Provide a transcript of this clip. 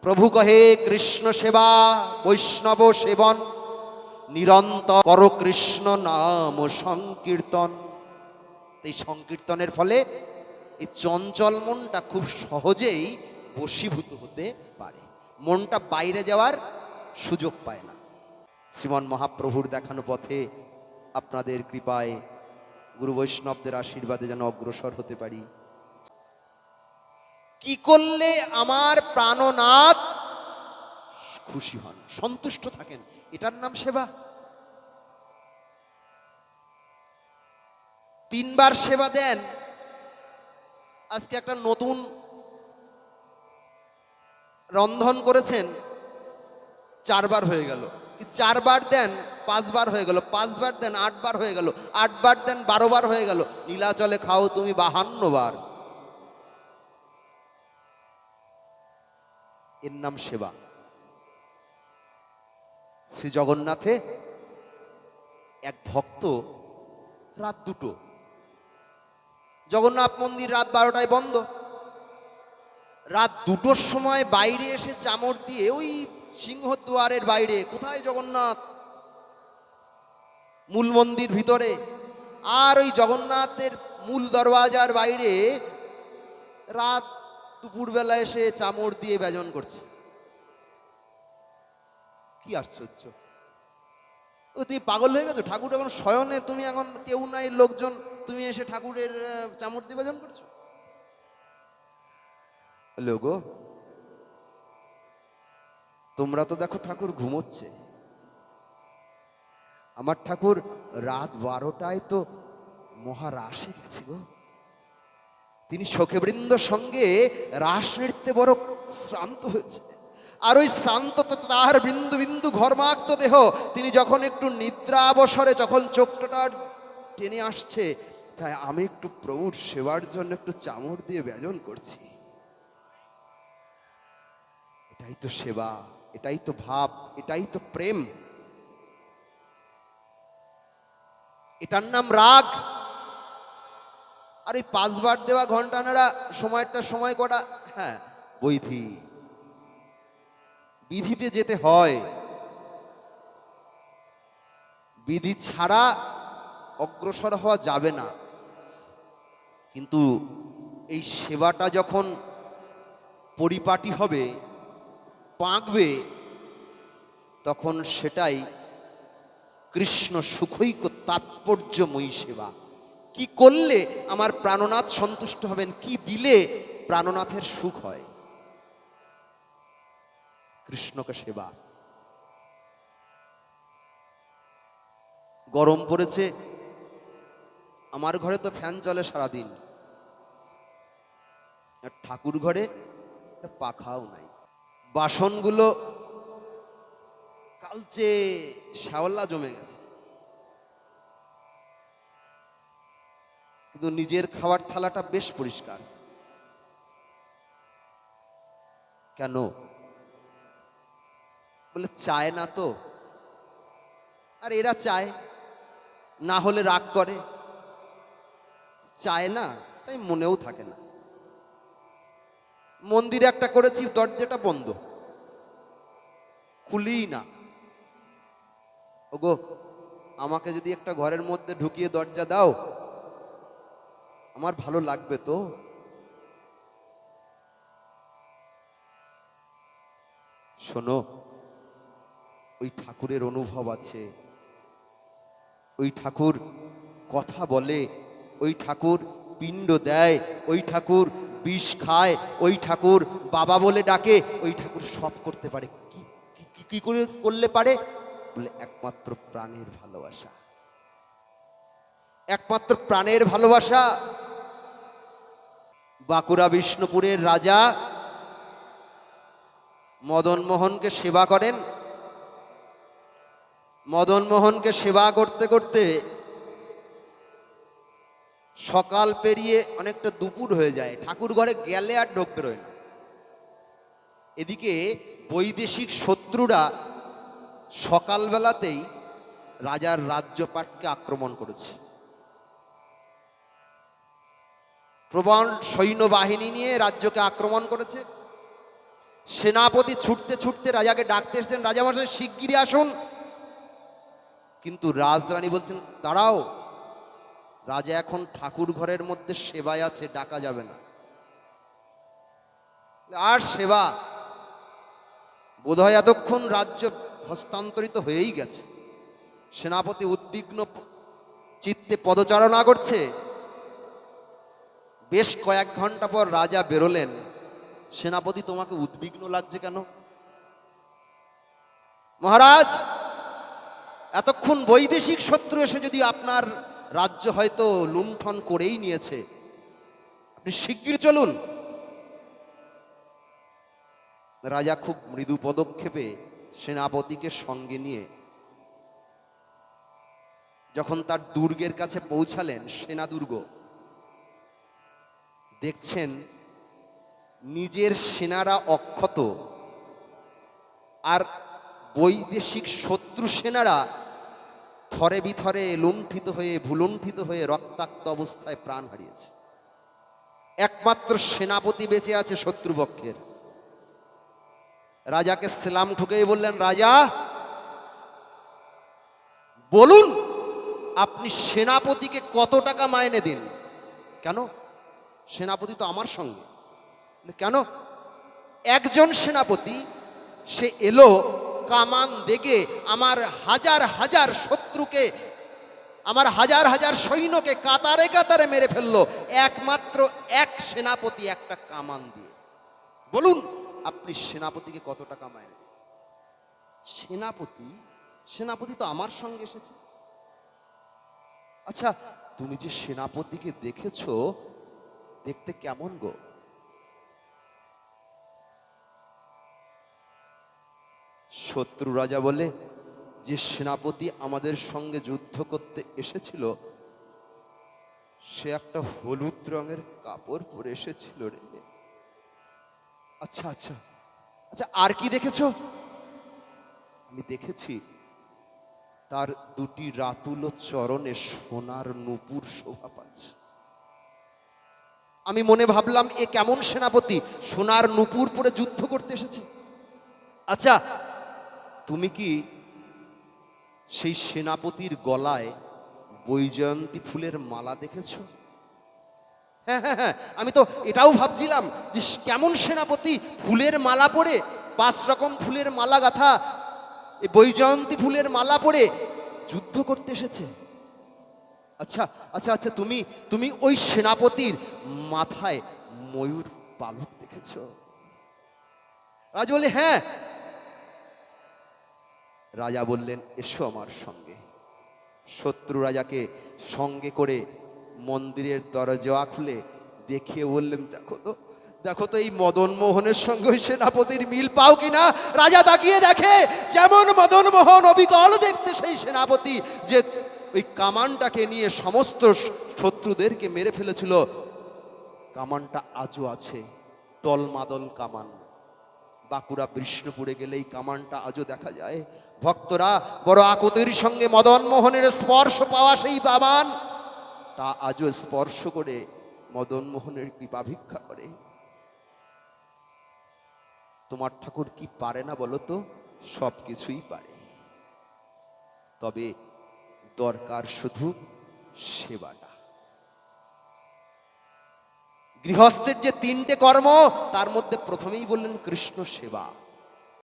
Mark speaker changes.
Speaker 1: প্রভু কহে কৃষ্ণ সেবা বৈষ্ণব সেবন, নিরন্তর কর কৃষ্ণ নাম সংকীর্তন। এই সংকীর্তনের ফলে এই চঞ্চল মনটা খুব সহজেই বশীভূত হতে পারে, মনটা বাইরে যাওয়ার সুযোগ পায় না। শ্রীমন মহাপ্রভুর দেখানো পথে আপনাদের কৃপায় গুরু বৈষ্ণবদের আশীর্বাদে যেন অগ্রসর হতে পারি। কি করলে আমার প্রাণনাথ খুশি হন, সন্তুষ্ট থাকেন, এটার নাম সেবা। 3 বার সেবা দেন, আজকে একটা নতুন রন্ধন করেছেন, 4 বার হয়ে গেল। 4 বার দেন 5 বার হয়ে গেল, 5 বার দেন 8 বার হয়ে গেল, 8 বার দেন 12 বার হয়ে গেল। নীলাচলে খাও তুমি 52 বার, এর নাম সেবা। শ্রী জগন্নাথে এক ভক্ত রাত 2টো, জগন্নাথ মন্দির রাত 12টায় বন্ধ, রাত 2টোর সময় বাইরে এসে চামড় দিয়ে ওই সিংহদ্বারের বাইরে, কোথায় জগন্নাথ, মূল মন্দির ভিতরে, আর ওই জগন্নাথের মূল দরওয়াজার বাইরে রাত দুপুরবেলা এসে চামড় দিয়ে ব্যজন করছে। কি আশ্চর্য! ও তুমি পাগল হয়ে গেছো? ঠাকুর এখন শয়নে, তুমি এখন কেউ নাই লোকজন, তুমি এসে ঠাকুরের চামড় দিয়ে ব্যজন করছো? লোগো, তোমরা তো দেখো ঠাকুর ঘুমোচ্ছে, আমার ঠাকুর রাত 12টায় তো মহারাসে গেছে গো। তিনি সখেবৃন্দ সঙ্গে রাস নৃত্যে বড় শ্রান্ত হয়েছে, আর ওই শ্রান্ত তাহার বিন্দু বিন্দু ঘর্মাক্ত দেহ, তিনি যখন একটু নিদ্রা অবসরে যখন চোখটা টেনে আসছে, তাই আমি একটু প্রভুর সেবার জন্য একটু চামড় দিয়ে ব্যজন করছি। এটাই তো সেবা, এটাই তো ভাব, এটাই তো প্রেম, এটার নাম রাগ। আর এই 5 বার দেওয়া ঘন্টা নাড়া সময়টা সময় কটা, হ্যাঁ বৈধি, বিধিতে যেতে হয়, বিধি ছাড়া অগ্রসর হওয়া যাবে না। কিন্তু এই সেবাটা যখন পরিপাটি হবে, পাকবে, তখন সেটাই কৃষ্ণ সুখৈক তাৎপর্যময়ী সেবা। কি করলে আমার প্রাণনাথ সন্তুষ্ট হবেন, কি দিলে প্রাণনাথের সুখ হয়, কৃষ্ণকে সেবা। গরম পড়েছে, আমার ঘরে তো ফ্যান চলে সারাদিন, আর ঠাকুর ঘরে পাখাও নাই, বাসনগুলো কালচে শ্যাওলা জমে গেছে, কিন্তু নিজের খাওয়ার থালাটা বেশ পরিষ্কার। কেন? বলে চায় না তো। আর এরা চায়, না হলে রাগ করে, চায় না তাই মনেও থাকে না। মন্দিরে একটা করেছি, দরজাটা বন্ধ, খুলিই না। ওগো, আমাকে যদি একটা ঘরের মধ্যে ঢুকিয়ে দরজা দাও, আমার ভালো লাগবে তো। শোনো, ওই ঠাকুরের অনুভব আছে, ওই ঠাকুর কথা বলে, ওই ঠাকুর পিণ্ড দেয়, ওই ঠাকুর বিষ খায়, ওই ঠাকুর বাবা বলে ডাকে, ওই ঠাকুর সব করতে পারে। কি করে করলে পারে? বলে একমাত্র প্রাণের ভালোবাসা, একমাত্র প্রাণের ভালোবাসা। বাঁকুড়া বিষ্ণুপুরের রাজা মদন মোহনকে সেবা করেন। মদন মোহনকে সেবা করতে করতে সকাল পেরিয়ে অনেকটা দুপুর হয়ে যায়, ঠাকুর ঘরে গেলে আর ঢোক বেরোয় না। এদিকে বৈদেশিক শত্রুরা সকালবেলাতেই রাজার রাজ্যপাটকে আক্রমণ করেছে, প্রবল সৈন্যবাহিনী নিয়ে রাজ্যকে আক্রমণ করেছে। সেনাপতি ছুটতে ছুটতে রাজাকে ডাকতে এসেছেন, রাজামশাই শিগগিরই আসুন। কিন্তু রাজরানী বলছেন, দাঁড়াও, রাজা এখন ঠাকুর ঘরের মধ্যে সেবায় আছে, ডাকা যাবে না। আর সেবা? বোধহয় এতক্ষণ রাজ্য হস্তান্তরিত হয়েই গেছে। সেনাপতি উদ্বিগ্ন চিত্তে পদচারণা করছে। বেশ কয়েক ঘন্টা পর রাজা বেরোলেন। সেনাপতি, তোমাকে উদ্বিগ্ন লাগছে কেন? মহারাজ, এতক্ষণ বৈদেশিক শত্রু এসে যদি আপনার রাজ্য হয়তো লুণ্ঠন করেই নিয়েছে, আপনি শিগগির চলুন। রাজা খুব মৃদু পদক্ষেপে সেনাপতিকে সঙ্গে নিয়ে যখন তার দুর্গের কাছে পৌঁছালেন, সেনা দুর্গ, দেখছেন নিজের সেনারা অক্ষত আর বৈদেশিক শত্রু সেনারা থরে বিথরে লুণ্ঠিত হয়ে ভুলুণ্ঠিত হয়ে রক্তাক্ত অবস্থায় প্রাণ হারিয়েছে। একমাত্র সেনাপতি বেঁচে আছে শত্রুপক্ষের। রাজাকে সেলাম ঠুকেই বললেন, রাজা বলুন, আপনি সেনাপতিকে কত টাকা মাইনে দিন? কেন? সেনাপতি তো আমার সঙ্গে। কেন? একজন সেনাপতি, সে এলো কামান দেখে আমার হাজার হাজার শত্রুকে, আমার হাজার হাজার সৈন্যকে কাতারে কাতারে মেরে ফেললো একমাত্র এক সেনাপতি একটা কামান দিয়ে। বলুন, আপনি সেনাপতিকে কত টাকা মাইনে দেন? সেনাপতি? সেনাপতি তো আমার সঙ্গে এসেছে। আচ্ছা, তুমি যে সেনাপতিকে দেখেছো, দেখতে কেমন গো? শত্রু রাজা বলে, যে সেনাপতি আমাদের সঙ্গে যুদ্ধ করতে এসেছিল, সে একটা হলুদ রঙের কাপড় পরে এসেছিল রে। আচ্ছা আচ্ছা আচ্ছা, আর কি দেখেছো? আমি দেখেছি তার দুটি রাতুল চরণে সোনার নূপুর শোভা পাচ্ছে। আমি মনে ভাবলাম, এ কেমন সেনাপতি, সোনার নূপুর পরে যুদ্ধ করতে এসেছে। আচ্ছা, তুমি কি সেই সেনাপতির গলায় বৈজয়ন্তী ফুলের মালা দেখেছো? হ্যাঁ হ্যাঁ হ্যাঁ, আমি তো এটাও ভাবছিলাম যে কেমন সেনাপতি ফুলের মালা পরে, 5 রকম ফুলের মালা গাঁথা এই বৈজয়ন্তী ফুলের মালা পরে যুদ্ধ করতে এসেছে। আচ্ছা আচ্ছা আচ্ছা, তুমি তুমি ওই সেনাপতির মাথায় ময়ূর পালক দেখেছো? রাজা বলে, হ্যাঁ। রাজা বললেন, এসো আমার সঙ্গে। শত্রু রাজাকে সঙ্গে করে মন্দিরের দরজা খুলে দেখিয়ে বললেন, দেখো তো, দেখো তো এই মদন মোহনের সঙ্গে ওই সেনাপতির মিল পাও কিনা। রাজা তাকিয়ে দেখে, যেমন মদন মোহন অবিকল দেখতে সেই সেনাপতি, যে ওই কামানটাকে নিয়ে সমস্ত শত্রুদেরকে মেরে ফেলেছিল, কামানটা আজও আছে। দলমাদল কামান। বাঁকুড়া বিষ্ণুপুরে গেলে এই কামানটা আজও দেখা যায়। ভক্তরা বড় আকুতির সঙ্গে মদন মোহনের স্পর্শ পাওয়া সেই কামান তা আজও স্পর্শ করে মদন মোহনের কৃপা ভিক্ষা করে। তোমার ঠাকুর কি পারে না বলো তো? সব কিছুই পারে, তবে দরকার শুধু সেবাটা। গৃহস্থের যে 3টে কর্ম, তার মধ্যে প্রথমেই বললেন কৃষ্ণ সেবা।